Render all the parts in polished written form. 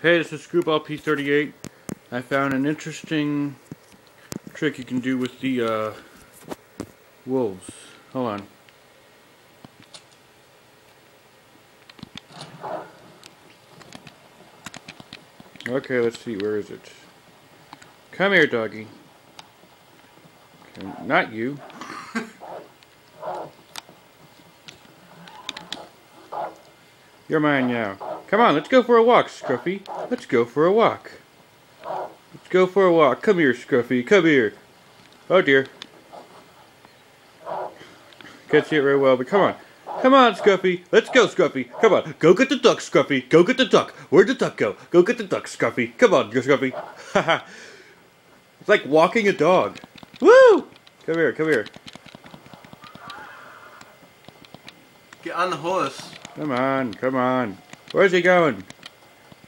Hey, this is Screwball P38. I found an interesting trick you can do with the wolves. Hold on. Okay, let's see, where is it? Come here, doggy. Okay, not you. You're mine now. Come on, let's go for a walk, Scruffy. Let's go for a walk. Let's go for a walk. Come here, Scruffy. Come here. Oh dear. Can't see it very well, but come on. Come on, Scruffy. Let's go, Scruffy. Come on. Go get the duck, Scruffy. Go get the duck. Where'd the duck go? Go get the duck, Scruffy. Come on, Scruffy. Haha. It's like walking a dog. Woo! Come here, come here. Get on the horse. Come on, come on. Where's he going?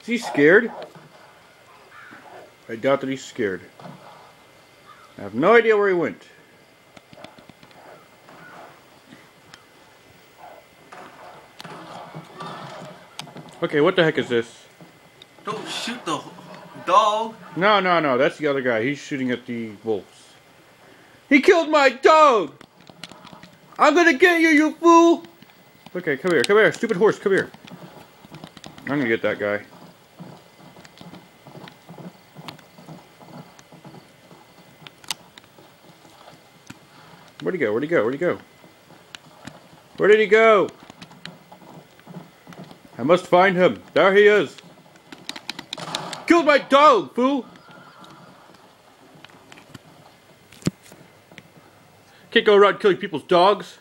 Is he scared? I doubt that he's scared. I have no idea where he went. Okay, what the heck is this? Don't shoot the dog. No, no, no, that's the other guy. He's shooting at the wolves. He killed my dog! I'm gonna get you, you fool! Okay, come here, stupid horse, come here. I'm gonna get that guy. Where'd he go? Where'd he go? Where'd he go? Where did he go? I must find him. There he is. Killed my dog, fool! Can't go around killing people's dogs.